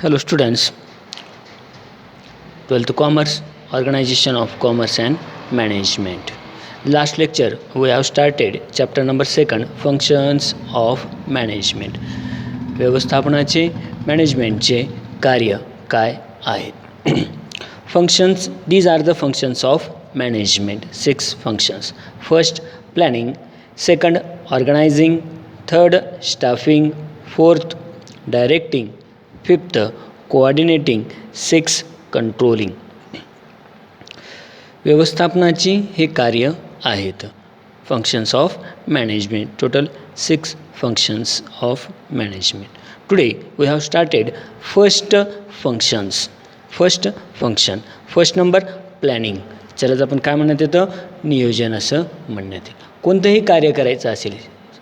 Hello students, 12th Commerce, Organization of Commerce and Management. Last lecture we have started chapter number 2, Functions of Management. व्यवस्थापनाचे मॅनेजमेंटचे कार्य काय आहेत. Functions, these are the functions of management. 6 functions. First, planning. Second, organizing. Third, staffing. Fourth, directing. Fifth, coordinating. 6, controlling. व्यवस्थापनाची हे कार्य आहेत. Functions of management. Total 6 functions of management. Today we have started first functions. First function. First number planning. त्यालाच आपण काय म्हणण्यात येतं, नियोजन असं म्हणण्यात येतं. कोणतंही कार्य करायचं असेल,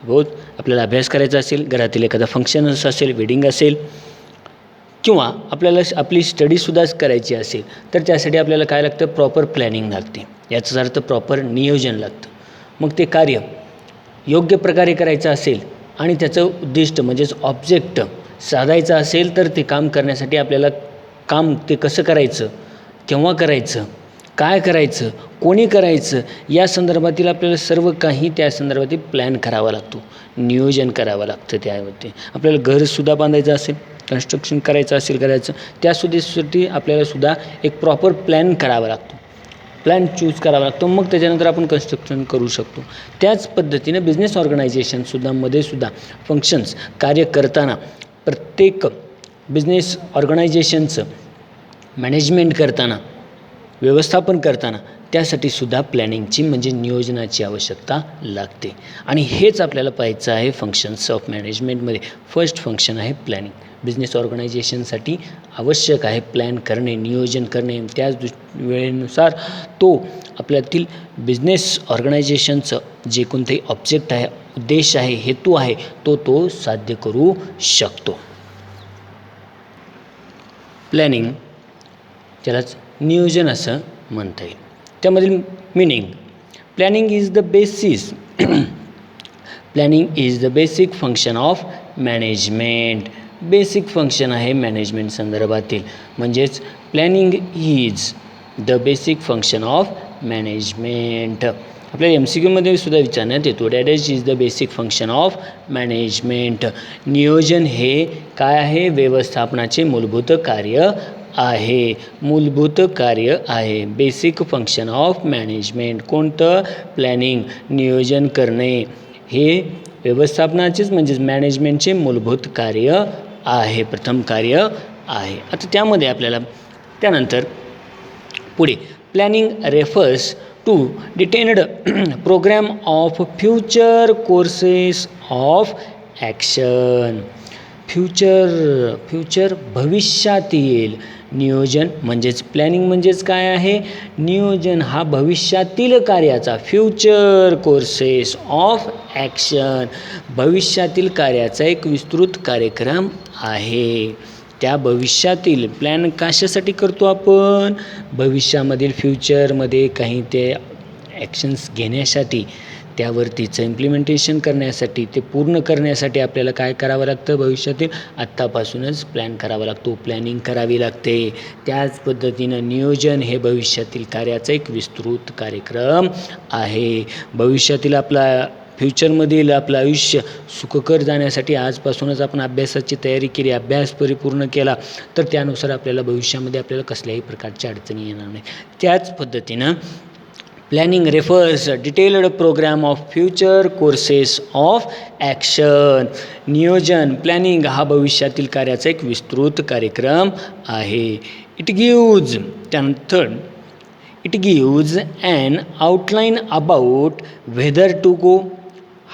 बहुत आपल्याला अभ्यास करायचा असेल, घरातील एखादा फंक्शनच असेल, वेडिंग असेल, किंवा आपल्याला आपली स्टडीसुद्धा करायची असेल, तर त्यासाठी आपल्याला काय लागतं, प्रॉपर प्लॅनिंग लागते. याचाच अर्थ प्रॉपर नियोजन लागतं. मग ते कार्य योग्य प्रकारे करायचं असेल आणि त्याचं उद्दिष्ट म्हणजेच ऑब्जेक्ट साधायचं असेल, तर ते काम करण्यासाठी आपल्याला काम ते कसं करायचं, केव्हा करायचं, काय करायचं, कोणी करायचं, या संदर्भातील आपल्याला सर्व काही त्या संदर्भातील प्लॅन करावा लागतो, नियोजन करावं लागतं. त्यामध्ये आपल्याला घरसुद्धा बांधायचं असेल, कन्स्ट्रक्शन करायचं असेल करायचं, त्यासाठी आपल्यालासुद्धा एक प्रॉपर प्लॅन करावा लागतो, प्लॅन चूज करावा लागतो. मग त्याच्यानंतर आपण कन्स्ट्रक्शन करू शकतो. त्याच पद्धतीनं बिझनेस ऑर्गनायझेशनसुद्धा मध्येसुद्धा फंक्शन्स कार्य करताना प्रत्येक बिझनेस ऑर्गनायझेशनचं मॅनेजमेंट करताना, व्यवस्थापन करताना त्यासाठी सुद्धा प्लॅनिंगची म्हणजे नियोजनाची आवश्यकता लागते. आणि हेच आपल्याला पाहायचं आहे फंक्शन्स ऑफ मॅनेजमेंटमध्ये. फर्स्ट फंक्शन आहे प्लॅनिंग. बिझनेस ऑर्गनायझेशनसाठी आवश्यक आहे प्लॅन करणे, नियोजन करणे. त्याच वेळेनुसार तो आपल्यातील बिझनेस ऑर्गनायझेशनचं जे कोणतेही ऑब्जेक्ट आहे, उद्देश आहे, हेतू आहे, तो साध्य करू शकतो. प्लॅनिंग त्यालाच नियोजन असं म्हणता येईल. त्यामधील meaning, planning is the basis planning is the basic function of management. Basic function आहे मॅनेजमेंट संदर्भातील. म्हणजेच planning is the basic function of management. आपल्याला MCQमध्ये सुद्धा विचारण्यात येतो, that is the basic function of management. नियोजन हे काय आहे, व्यवस्थापनाचे मूलभूत कार्य आहे. मूलभूत कार्य आहे. बेसिक फंक्शन ऑफ मॅनेजमेंट कोणतं, प्लॅनिंग, नियोजन करणे, हे व्यवस्थापनाचेच म्हणजेच मॅनेजमेंटचे मूलभूत कार्य आहे, प्रथम कार्य आहे. आता त्यामध्ये आपल्याला त्यानंतर पुढे planning refers to detailed programme of future courses of action. Future भविष्यातील. नियोजन म्हणजेच प्लॅनिंग म्हणजेच काय आहे, नियोजन हा भविष्यातील कार्याचा, फ्युचर कोर्सेस ऑफ ॲक्शन, भविष्यातील कार्याचा एक विस्तृत कार्यक्रम आहे. त्या भविष्यातील प्लॅन कशासाठी करतो आपण, भविष्यामधील फ्युचरमध्ये काही ते ॲक्शन्स घेण्यासाठी, त्यावरतीचं इम्प्लिमेंटेशन करण्यासाठी, ते पूर्ण करण्यासाठी आपल्याला काय करावं लागतं, भविष्यातील आत्तापासूनच प्लॅन करावा लागतो, प्लॅनिंग करावी लागते. त्याच पद्धतीनं नियोजन हे भविष्यातील कार्याचा एक विस्तृत कार्यक्रम आहे. भविष्यातील आपला फ्युचरमधील आपलं आयुष्य सुखकर जाण्यासाठी आजपासूनच आपण अभ्यासाची तयारी केली, अभ्यास परिपूर्ण केला, तर त्यानुसार आपल्याला भविष्यामध्ये आपल्याला कसल्याही प्रकारच्या अडचणी येणार नाही. त्याच पद्धतीनं planning refers detailed programme of future courses of action. नियोजन, प्लॅनिंग हा भविष्यातील कार्याचा एक विस्तृत कार्यक्रम आहे. It gives an outline about whether to go,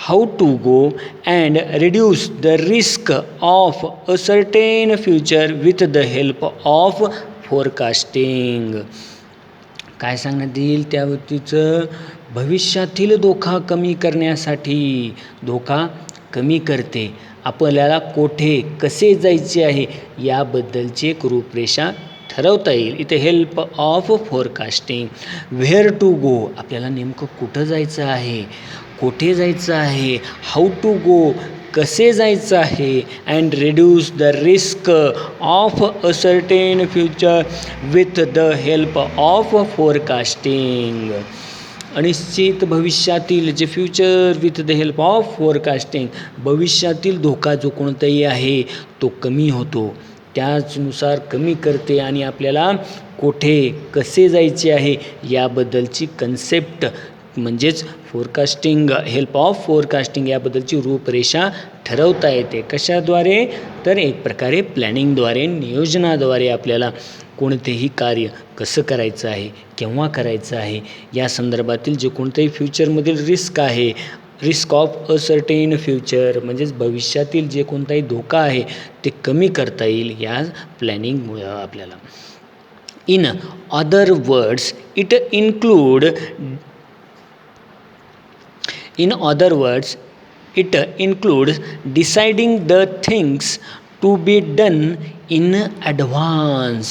how to go and reduce the risk of a certain future with the help of forecasting. काय सांगण्यात येईल, त्या व्यक्तीचं भविष्यातील धोका कमी करण्यासाठी, धोका कमी करते, आपल्याला कोठे कसे जायचे आहे याबद्दलची एक रूपरेषा ठरवता येईल. इथे help of forecasting. Where to go, आपल्याला नेमकं कुठं जायचं आहे, कोठे जायचं आहे. हाऊ टू गो, कसे जायचं आहे and reduce the risk of a certain future with the help of forecasting. अनिश्चित भविष्यातील जे future with the help of forecasting, भविष्यातील धोका जो कोणताही आहे तो कमी होतो, त्याचनुसार कमी करते आणि आपल्याला कुठे कसे जायचे आहे याबद्दलची कन्सेप्ट म्हणजेच फोरकास्टिंग, हेल्प ऑफ फोरकास्टिंग याबद्दलची रूपरेषा ठरवता येते. कशाद्वारे? तर एक प्रकारे प्लॅनिंगद्वारे, नियोजनाद्वारे आपल्याला कोणतेही कार्य कसं करायचं आहे, केव्हा करायचं आहे, या संदर्भातील जे कोणतेही फ्युचरमधील रिस्क आहे, risk of a certain future म्हणजेच भविष्यातील जे कोणताही धोका आहे ते कमी करता येईल या प्लॅनिंगमुळं आपल्याला. In other words it include In other words, it includes deciding the things to be done in advance.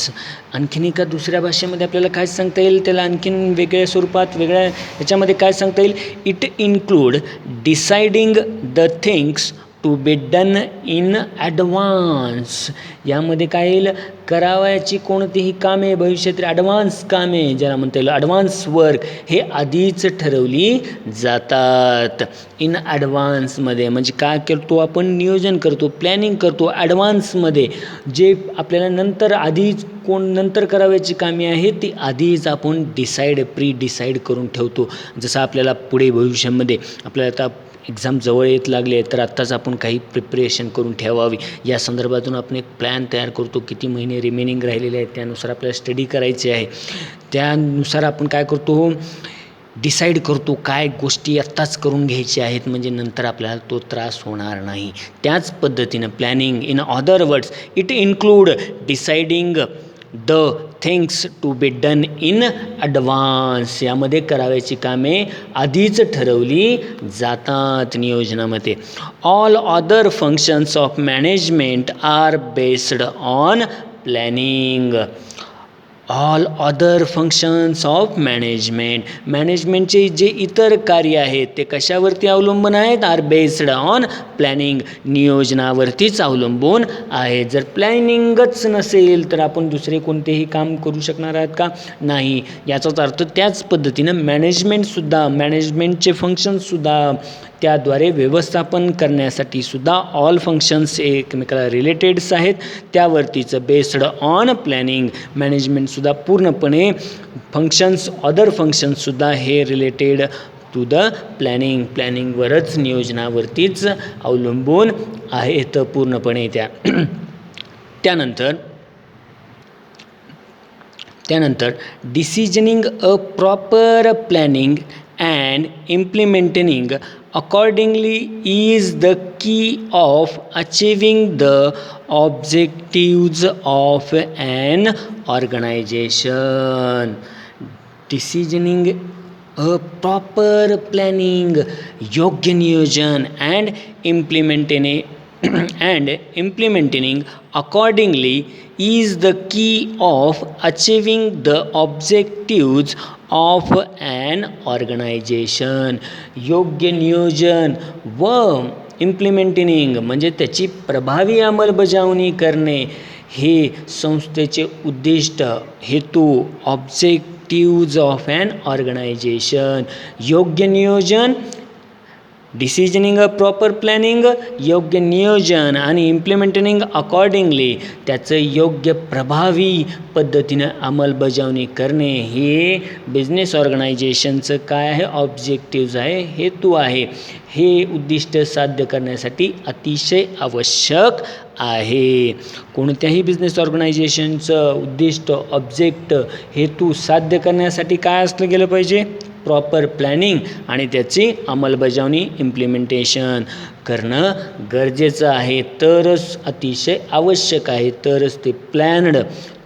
आणखीन एका दुसऱ्या भाषेमध्ये आपल्याला काय सांगता येईल, त्याला आणखीन वेगळ्या स्वरूपात वेगळ्या याच्यामध्ये काय सांगता येईल? It include deciding the things to be done in advance. यामध्ये काय येईल? करावयाची कोणतीही कामे, भविष्यातील ॲडव्हान्स कामे ज्याला म्हणता येईल ॲडव्हान्स वर्क, हे आधीच ठरवली जातात. इन ॲडव्हान्समध्ये म्हणजे काय करतो आपण? नियोजन करतो, प्लॅनिंग करतो ॲडव्हान्समध्ये. जे आपल्याला नंतर आधीच नंतर करावयाची कामे आहेत ती आधीच आपण प्री डिसाईड करून ठेवतो. जसं आपल्याला पुढे भविष्यामध्ये आपल्याला आता एक्झाम जवळ येत लागले तर आत्ताच आपण काही प्रिपरेशन करून ठेवावी, या संदर्भातून आपण एक प्लॅन तयार करतो. किती महिने रिमेनिंग राहिलेले आहेत त्यानुसार आपल्याला स्टडी करायचे आहे, त्यानुसार आपण काय करतो? डिसाईड करतो काय गोष्टी आत्ताच करून घ्यायच्या आहेत म्हणजे नंतर आपल्याला तो त्रास होणार नाही. त्याच पद्धतीनं planning in other words it include deciding the things to be done in advance. यामध्ये करावयाची कामे आधीच ठरवली जातात नियोजनामध्ये. All other functions of management are based on planning. All other functions of मॅनेजमेंटचे जे इतर कार्य आहेत ते कशावरती अवलंबून आहेत? आर बेस्ड ऑन प्लॅनिंग, नियोजनावरतीच अवलंबून आहे. जर प्लॅनिंगच नसेल तर आपण दुसरे कोणतेही काम करू शकणार आहात का? नाही. याचाच अर्थ त्याच पद्धतीनं मॅनेजमेंटचे फंक्शन्ससुद्धा त्याद्वारे व्यवस्थापन करण्यासाठी सुद्धा ऑल फंक्शन्स एकमेकाला रिलेटेड्स आहेत, त्यावरतीच बेस्ड ऑन प्लॅनिंग. मॅनेजमेंटसुद्धा पूर्णपणे अदर फंक्शन्ससुद्धा हे रिलेटेड टू द प्लॅनिंगवरच, नियोजनावरतीच अवलंबून आहेत पूर्णपणे त्या. त्यानंतर decisioning a proper planning and implementing accordingly is the key of achieving the objectives of an organization. Decisioning a proper planning, योग्य नियोजन and implementing accordingly is the key of achieving the objectives of an organisation. योग्य नियोजन व implementing म्हणजे त्याची प्रभावी अंमलबजावणी करणे हे संस्थेचे उद्दिष्ट, हेतू, ऑब्जेक्टिव्ज ऑफ ॲन ऑर्गनायझेशन. योग्य नियोजन, डिसिजनिंग अ प्रॉपर प्लॅनिंग, योग्य नियोजन आणि इम्प्लिमेंटिंग अकॉर्डिंगली त्याचं योग्य प्रभावी पद्धतीनं अंमलबजावणी करणे हे बिझनेस ऑर्गनायझेशनचं काय आहे? ऑब्जेक्टिव्ज आहे, हेतू आहे. हे उद्दिष्ट साध्य करण्यासाठी अतिशय आवश्यक आहे. कोणत्याही बिझनेस ऑर्गनायझेशनचं उद्दिष्ट, ऑब्जेक्ट, हेतू साध्य करण्यासाठी काय असलं गेलं पाहिजे? प्रॉपर प्लॅनिंग आणि त्याची अंमलबजावणी, इम्प्लिमेंटेशन करणं गरजेचं आहे. तरच अतिशय आवश्यक आहे, तरच ते प्लॅन्ड,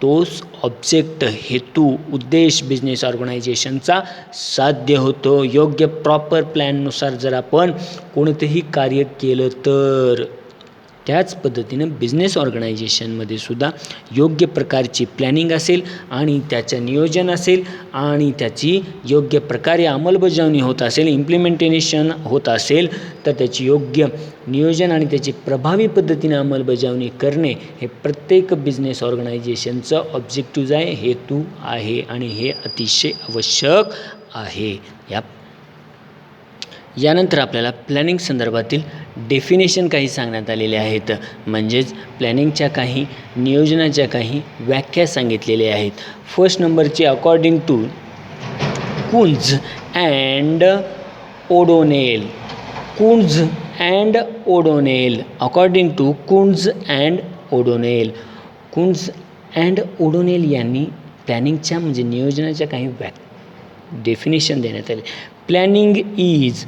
तोच ऑब्जेक्ट, हेतू, उद्देश बिझनेस ऑर्गनायझेशनचा साध्य होतो. योग्य प्रॉपर प्लॅननुसार जर आपण कोणतेही कार्य केलं तर त्याच पद्धतीनं बिझनेस ऑर्गनायझेशनमध्ये सुद्धा योग्य प्रकारची प्लॅनिंग असेल आणि त्याचं नियोजन असेल आणि त्याची योग्य प्रकारे अंमलबजावणी होत असेल, इम्प्लिमेंटेशन होत असेल, तर त्याची योग्य नियोजन आणि त्याची प्रभावी पद्धतीने अंमलबजावणी करणे हे प्रत्येक बिझनेस ऑर्गनायझेशनचं ऑब्जेक्टिव्ह आहे, हेतू आहे आणि हे अतिशय आवश्यक आहे. यानंतर आपल्याला प्लॅनिंग संदर्भातील डेफिनेशन काही सांगण्यात आलेले आहेत. म्हणजेच प्लॅनिंगच्या काही, नियोजनाच्या काही व्याख्या सांगितलेल्या आहेत. फर्स्ट नंबरची according to Koontz and O'Donnell. Koontz and O'Donnell. According to Koontz and O'Donnell. Koontz and O'Donnell यांनी प्लॅनिंगच्या म्हणजे नियोजनाच्या काही डेफिनेशन देण्यात आले. Planning is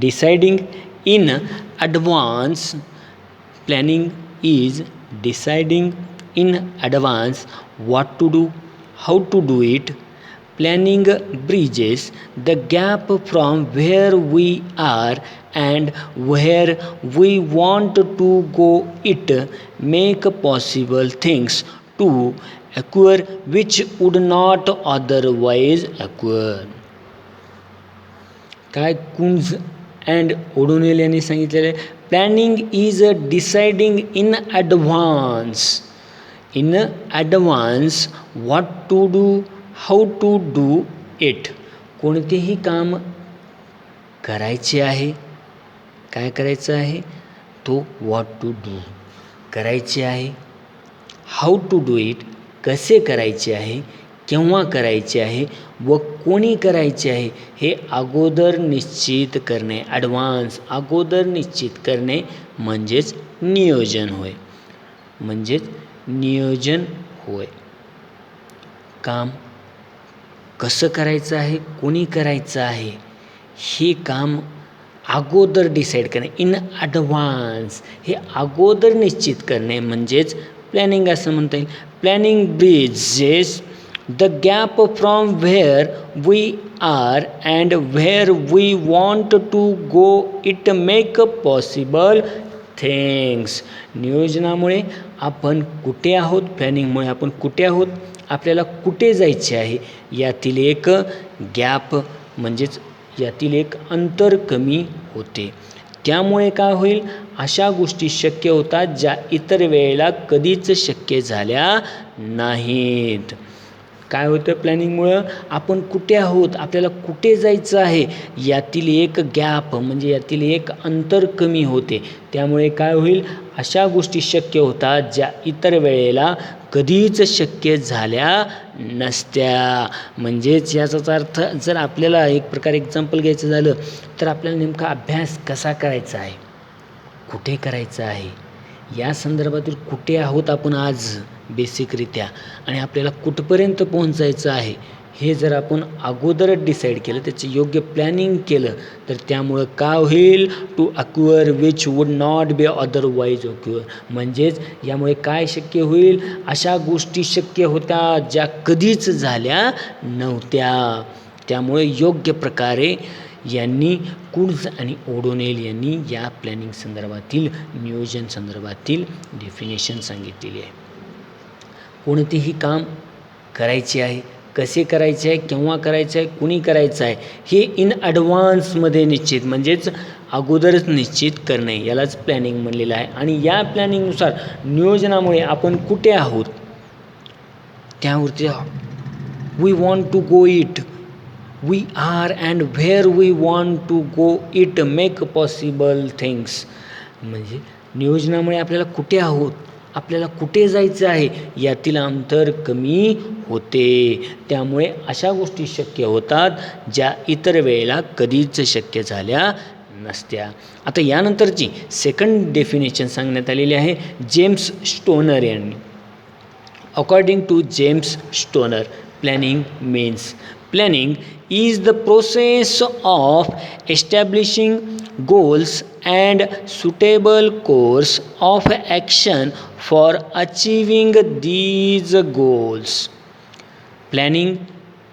deciding in advance. Planning is deciding in advance what to do, how to do it. Planning bridges the gap from where we are and where we want to go. It make possible things to occur which would not otherwise occur. काय कुंज and O'Donnell यांनी सांगितलेलं आहे, planning is deciding in advance what to do, how to do it. कोणतेही काम करायचे आहे, काय करायचं आहे, तो व्हॉट टू डू करायचे आहे, हाऊ टू डू इट कसे करायचे आहे, केव्हा करायचे आहे व कोणी करायचे आहे हे अगोदर निश्चित करणे. ॲडव्हान्स अगोदर निश्चित करणे म्हणजेच नियोजन होय. काम कसं करायचं आहे, कोणी करायचं आहे हे काम अगोदर डिसाईड करणे, इन ॲडव्हान्स हे अगोदर निश्चित करणे म्हणजेच प्लॅनिंग असं म्हणता येईल. Planning bridges the gap from where we are and where we want to go. It make possible things. नियोजनामुळे आपण कुठे आहोत, प्लॅनिंगमुळे आपण कुठे आहोत, आपल्याला कुठे जायचे आहे यातील एक गॅप म्हणजेच यातील एक अंतर कमी होते. त्यामुळे काय होईल, अशा गोष्टी शक्य होतात ज्या इतर वेळेला कधीच शक्य झाल्या नाहीत. काय होतं, प्लॅनिंगमुळं आपण कुठे आहोत, आपल्याला कुठे जायचं आहे यातील एक गॅप म्हणजे यातील एक अंतर कमी होते. त्यामुळे काय होईल, अशा गोष्टी शक्य होतात ज्या इतर वेळेला कधीच शक्य झाल्या नसत्या. म्हणजेच याचाच अर्थ जर आपल्याला एक प्रकार एक्झाम्पल घ्यायचं झालं तर आपल्याला नेमका अभ्यास कसा करायचा आहे, कुठे करायचा आहे, या संदर्भातील कुठे आहोत आपण आज बेसिकरित्या आणि आपल्याला कुठपर्यंत पोहोचायचं आहे हे जर आपण अगोदरच डिसाईड केलं, त्याचं योग्य प्लॅनिंग केलं तर त्यामुळं काय होईल, to occur which would not be otherwise occur. म्हणजेच यामुळे काय शक्य होईल, अशा गोष्टी शक्य होत्या ज्या कधीच झाल्या नव्हत्या. त्यामुळे योग्य प्रकारे यांनी कुंज आणि ओडोनेल यांनी या प्लॅनिंग संदर्भातील, नियोजन संदर्भातील डेफिनेशन सांगितलेली आहे. कोणतेही काम करायचे आहे, कसे करायचे आहे, केव्हा करायचं आहे, कुणी करायचं आहे हे इन ॲडव्हान्समध्ये निश्चित म्हणजेच अगोदरच निश्चित करणे यालाच प्लॅनिंग म्हणलेलं आहे. आणि या प्लॅनिंगनुसार नियोजनामुळे आपण कुठे आहोत त्यावरती we want to go it, we are and where we want to go it make possible things. म्हणजे नियोजनामुळे आपल्याला कुठे आहोत, आपल्याला कुठे जायचं आहे यातील अंतर कमी होते. त्यामुळे अशा गोष्टी शक्य होतात ज्या इतर वेळेला कधीच शक्य झाल्या नसत्या. आता यानंतरची सेकंड डेफिनेशन सांगण्यात आलेली आहे जेम्स स्टोनर यांनी. According to James Stoner, planning means planning is the process of establishing goals and suitable course of action for achieving these goals. Planning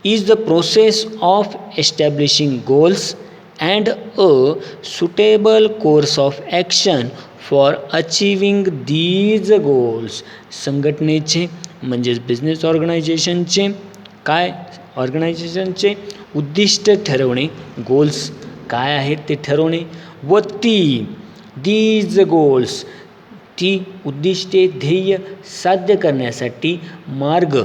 is the process of establishing goals and a suitable course of action for achieving these goals. संघटनेचे म्हणजेच business ऑर्गनायझेशनचे ऑर्गनायझेशनचे उद्दिष्ट ठरवणे, goals काय आहेत ते ठरवणे व दीज गोल्स ती उद्दिष्टे ध्येय साध्य करण्यासाठी मार्ग,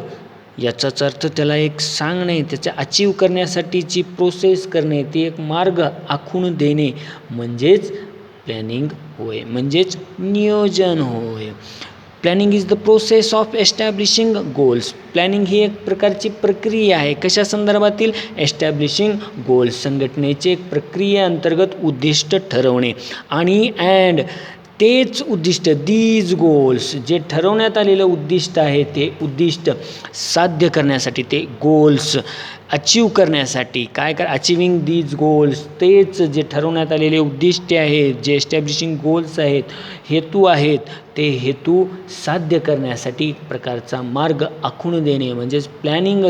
याचाच अर्थ त्याला एक सांगणे, त्याच्या अचीव करण्यासाठीची प्रोसेस करणे, ती एक मार्ग आखून देणे म्हणजेच प्लॅनिंग होय, म्हणजेच नियोजन होय. Planning is the process of establishing goals. Planning ही एक प्रकारची प्रक्रिया आहे. कशा संदर्भातील? एस्टॅब्लिशिंग गोल्स, संघटनेचे एक प्रक्रियेअंतर्गत उद्दिष्ट ठरवणे आणि तेच उद्दिष्ट दीज गोल्स जे ठरवण्यात आलेलं उद्दिष्ट आहे ते उद्दिष्ट साध्य करण्यासाठी, ते गोल्स अचीव करण्यासाठी अचिव्हिंग दीज गोल्स, तेच जे ठरवण्यात आलेले उद्दिष्टे आहेत, जे एस्टॅब्लिशिंग गोल्स आहेत, हेतू आहेत, ते हेतू साध्य करण्यासाठी एक प्रकारचा मार्ग आखून देणे म्हणजेच प्लॅनिंग,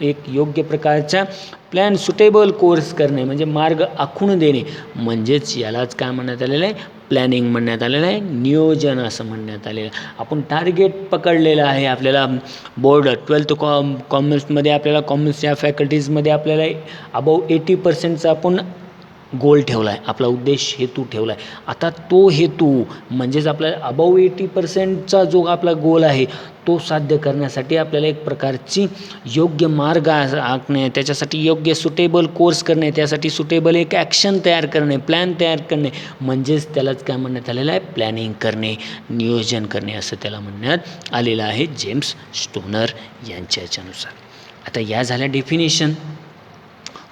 एक योग्य प्रकारचा प्लॅन सुटेबल कोर्स करणे म्हणजे मार्ग आखून देणे म्हणजेच यालाच काय म्हणण्यात आलेलं आहे? प्लॅनिंग म्हणण्यात आलेलं आहे, नियोजन असं म्हणण्यात आलेलं आहे. आपण टार्गेट पकडलेलं आहे आपल्याला बोर्ड 12th कॉमर्समध्ये, आपल्याला कॉमर्स या फॅकल्टीजमध्ये आपल्याला अबाव 80% आपण गोल ठेवला आहे, आपला उद्देश हेतू ठेवला आहे. आता तो हेतू म्हणजेच आपला अबाव 80% जो आपला गोल आहे तो साध्य करण्यासाठी आपल्याला एक प्रकारची योग्य मार्ग आखणे, त्याच्यासाठी योग्य सुटेबल कोर्स करणे, त्यासाठी सुटेबल एक ॲक्शन तयार करणे, प्लॅन तयार करणे म्हणजेच त्यालाच काय म्हणण्यात आलेलं आहे? प्लॅनिंग करणे, नियोजन करणे असं त्याला म्हणण्यात आलेलं आहे जेम्स स्टोनर यांच्या याच्यानुसार. आता या झाल्या definition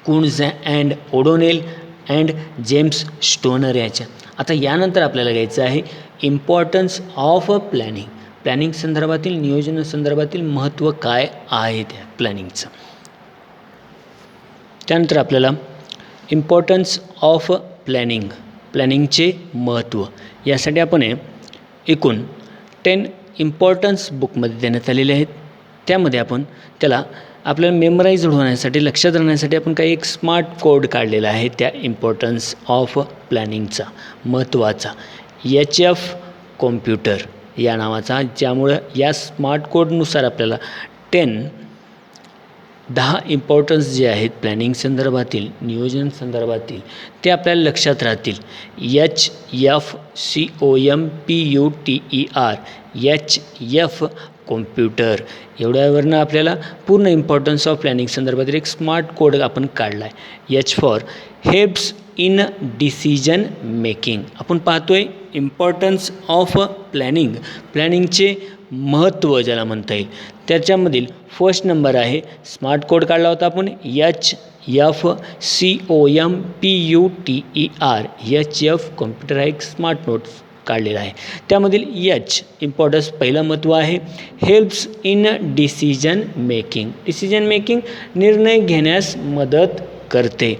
Koontz and O'Donnell and James Stoner याच्या. आता यानंतर आपल्याला घ्यायचं आहे इम्पॉर्टन्स ऑफ प्लॅनिंग. प्लॅनिंग संदर्भातील, नियोजन संदर्भातील महत्त्व काय आहे त्या प्लॅनिंगचं. त्यानंतर आपल्याला इम्पॉर्टन्स ऑफ प्लॅनिंग, प्लॅनिंगचे महत्त्व यासाठी आपण एकूण 10 इम्पॉर्टन्स बुकमध्ये देण्यात आलेले आहेत. त्यामध्ये आपण त्याला आपल्याला मेमराईज होण्यासाठी, लक्षात राहण्यासाठी आपण काही एक स्मार्ट कोड काढलेला आहे त्या इम्पॉर्टन्स ऑफ प्लॅनिंगचा, महत्त्वाचा HF कॉम्प्युटर या नावाचा, ज्यामुळं या स्मार्ट कोडनुसार आपल्याला 10 इम्पॉर्टन्स जे आहेत प्लॅनिंग संदर्भातील, नियोजन संदर्भातील ते आपल्याला लक्षात राहतील. HFCOMPUTER HF कॉम्प्युटर एवढ्यावरनं आपल्याला पूर्ण इम्पॉर्टन्स ऑफ प्लॅनिंग संदर्भातील एक स्मार्ट कोड आपण काढला आहे. H for helps in decision making. आपण पाहतोय इम्पॉर्टन्स ऑफ प्लॅनिंग, प्लॅनिंगचे महत्त्व ज्याला म्हणता येईल त्याच्यामधील फर्स्ट नंबर आहे, स्मार्ट कोड काढला होता आपण HFCOMPUTER HF कॉम्प्युटर हा एक स्मार्ट नोट्स काढलेला आहे. त्यामधील H इम्पॉर्टन्स पहिलं महत्त्व आहे, helps in decision making. Decision making निर्णय घेण्यास मदत करते.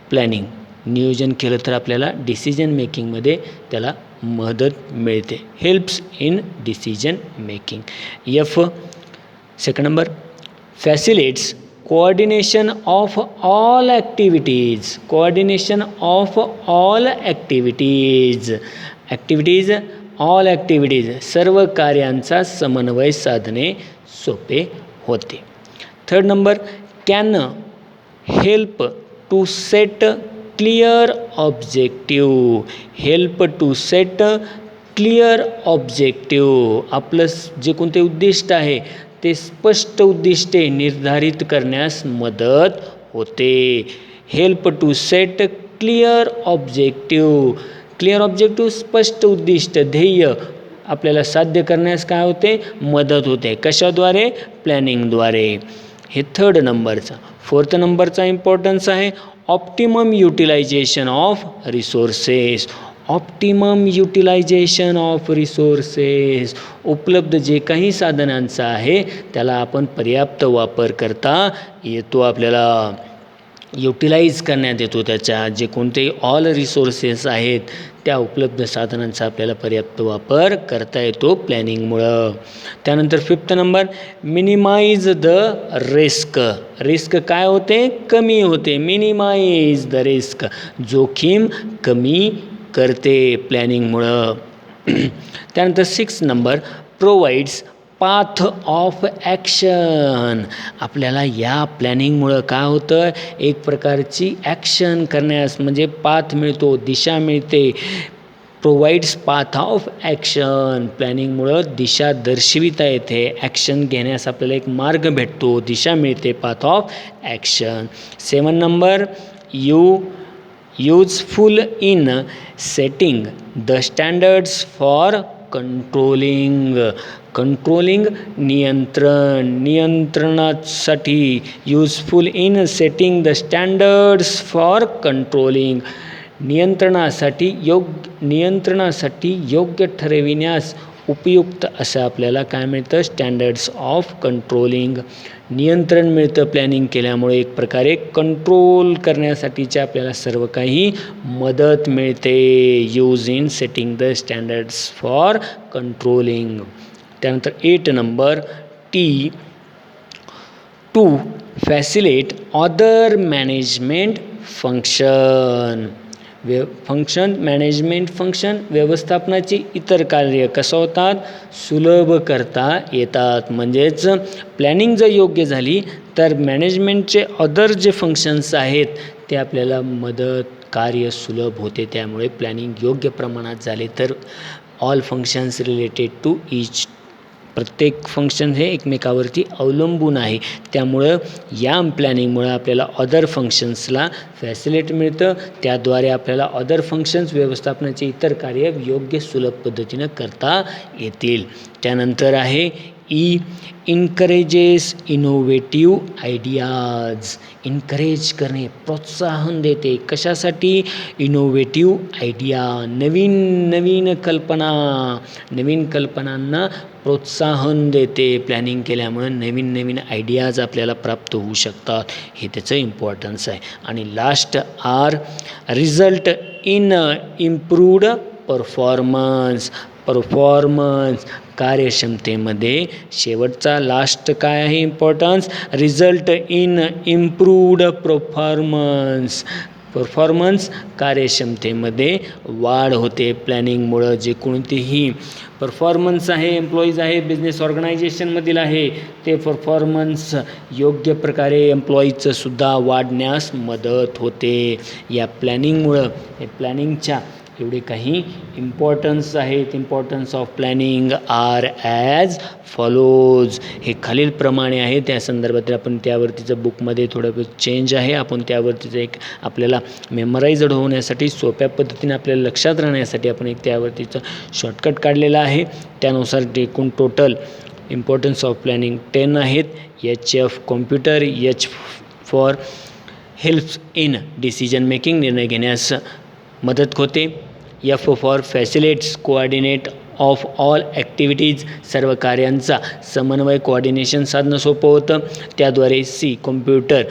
प्लॅनिंग नियोजन केलं तर आपल्याला डिसिजन मेकिंगमध्ये त्याला मदत मिळते. Helps in decision making. F second number facilitates coordination of all activities. Coordination of all activities, all activities सर्व कार्यांचा समन्वय साधणे सोपे होते. Third number can help to set clear objective. Help to set clear objective. आपलं जे कोणते उद्दिष्ट आहे ते स्पष्ट उद्दिष्टे निर्धारित करण्यास मदत होते. Help to set clear objective. Clear objective स्पष्ट उद्दिष्ट, ध्येय आपल्याला साध्य करण्यास काय होते? मदत होते. कशाद्वारे? प्लॅनिंगद्वारे. हे थर्ड नंबरचा. फोर्थ नंबरचा इम्पॉर्टन्स आहे optimum utilisation of resources. Optimum utilisation of resources. उपलब्ध जे काही साधनांचा आहे त्याला आपण पर्याप्त वापर करता येतो, आपल्याला युटिलाइज करण्यात येतो. त्याच्या जे कोणतेही ऑल रिसोर्सेस आहेत त्या उपलब्ध साधनांचा आपल्याला पर्याप्त वापर करता येतो प्लॅनिंगमुळं. त्यानंतर fifth number minimise the risk. Risk काय होते? कमी होते. मिनिमाइज द रिस्क, जोखीम कमी करते प्लॅनिंगमुळं. त्यानंतर 6 number provides path of action. आपल्याला या प्लॅनिंगमुळं काय होतं, एक प्रकारची ॲक्शन करण्यास म्हणजे पाथ मिळतो, दिशा मिळते. Provides path of action. प्लॅनिंगमुळं दिशा दर्शविता येते, ॲक्शन घेण्यास आपल्याला एक मार्ग भेटतो, दिशा मिळते, path of action. 7 number useful in setting the standards for controlling नियंत्रणासाठी. Useful in setting the standards for controlling. नियंत्रणासाठी योग्य ठरविण्यास उपयुक्त असं आपल्याला काय मिळतं, स्टँडर्ड्स ऑफ कंट्रोलिंग. नियंत्रण मिळतं प्लॅनिंग केल्यामुळे, एक प्रकारे कंट्रोल करण्यासाठीचे आपल्याला सर्व काही मदत मिळते. Use in setting the standards for controlling. त्यानंतर 8 number to facilitate other management function. Management function व्यवस्थापनाची इतर कार्य कसं होतात, सुलभ करता येतात. म्हणजेच प्लॅनिंग जर योग्य झाली तर मॅनेजमेंटचे अदर जे फंक्शन्स आहेत ते आपल्याला कार्य सुलभ होते. त्यामुळे प्लॅनिंग योग्य प्रमाणात झाले तर all functions related to each, प्रत्येक फंक्शन हे एकमेकावरती अवलंबून आहे. त्यामुळं या प्लॅनिंगमुळं आपल्याला अदर फंक्शन्सला फॅसिलिटी मिळतं. त्याद्वारे आपल्याला अदर फंक्शन्स व्यवस्थापनाचे इतर कार्य योग्य सुलभ पद्धतीनं करता येतील. त्यानंतर आहे इन्करेजेस इनोव्हेटिव्ह आयडियाज. इन्करेज करणे, प्रोत्साहन देते. कशासाठी, इनोव्हेटिव्ह आयडिया, नवीन कल्पनांना प्रोत्साहन देते. प्लॅनिंग केल्यामुळे नवीन आयडियाज आपल्याला प्राप्त होऊ शकतात, हे त्याचं इम्पॉर्टन्स आहे. आणि last result in improved performance. कार्यक्षमतेमध्ये शेवटचा लास्ट काय आहे importance, result in improved performance कार्यक्षमतेमध्ये वाढ होते प्लॅनिंगमुळं. जे कोणतेही परफॉर्मन्स आहे, एम्प्लॉईज आहे, बिझनेस ऑर्गनायझेशनमधील आहे, ते परफॉर्मन्स योग्य प्रकारे एम्प्लॉईजचं सुद्धा वाढण्यास मदत होते या प्लॅनिंगमुळं. हे प्लॅनिंगच्या एवढे काही इम्पॉर्टन्स आहेत. Importance of planning are as follows. हे खालीलप्रमाणे आहे. त्या संदर्भातील आपण त्यावरतीचं बुकमध्ये थोडं चेंज आहे. आपण त्यावरतीचं एक आपल्याला मेमराईजड होण्यासाठी, सोप्या पद्धतीने आपल्याला लक्षात राहण्यासाठी आपण एक त्यावरतीचं शॉर्टकट काढलेला आहे. त्यानुसार एकूण टोटल इम्पॉर्टन्स ऑफ प्लॅनिंग 10 आहेत. HF computer, H for helps in decision making, निर्णय घेण्यास मदत होते. F for facilitates coordinate of all activities, सर्व कार्यांचा समन्वय कोऑर्डिनेशन साधणं सोपं होतं. त्याद्वारे C computer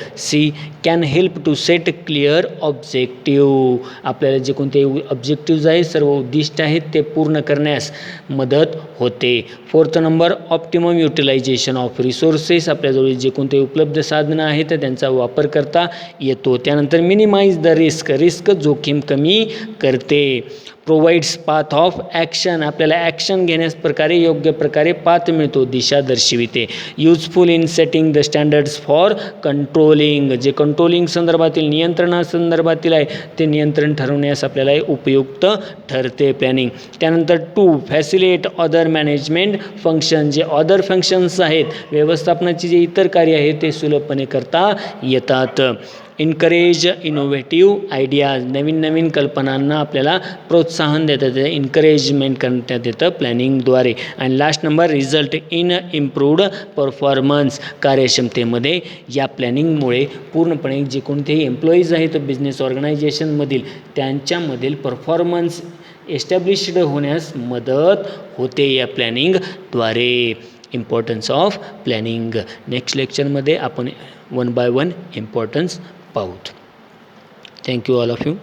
can help to set clear objective. आपल्याला जे कोणते ऑब्जेक्टिव्ज आहेत, सर्व उद्दिष्ट आहेत, ते पूर्ण करण्यास मदत होते. 4th number optimum utilisation of resources. आपल्याजवळ जे कोणते उपलब्ध साधनं आहेत त्यांचा वापर करता येतो. त्यानंतर मिनिमाइज द रिस्क जोखीम कमी करते. Provides path of action. आपल्याला ॲक्शन घेण्यास योग्य प्रकारे पाथ मिळतो, दिशा दर्शविते. Useful in setting the standards for controlling. जे कंट्रोलिंग संदर्भातील, नियंत्रणासंदर्भातील आहे ते नियंत्रण ठरवण्यास आपल्याला उपयुक्त ठरते प्लॅनिंग. त्यानंतर 2 फॅसिलिटेट अदर मॅनेजमेंट फंक्शन. जे अदर फंक्शन्स आहेत, व्यवस्थापनाची जे इतर कार्य आहेत ते सुलभपणे करता येतात. Encourage innovative ideas. नवीन कल्पनांना आपल्याला प्रोत्साहन देता येतं, इन्करेजमेंट करण्यात येतं प्लॅनिंगद्वारे. आणि last number result in improved performance. कार्यक्षमतेमध्ये या प्लॅनिंगमुळे पूर्णपणे जे कोणतेही एम्प्लॉईज आहेत बिझनेस ऑर्गनायझेशनमधील, त्यांच्यामधील परफॉर्मन्स एस्टॅब्लिश्ड होण्यास मदत होते या प्लॅनिंगद्वारे. Importance of planning. नेक्स्ट लेक्चरमध्ये आपण 1 by 1 इम्पॉर्टन्स पाहूत. Thank you all of you.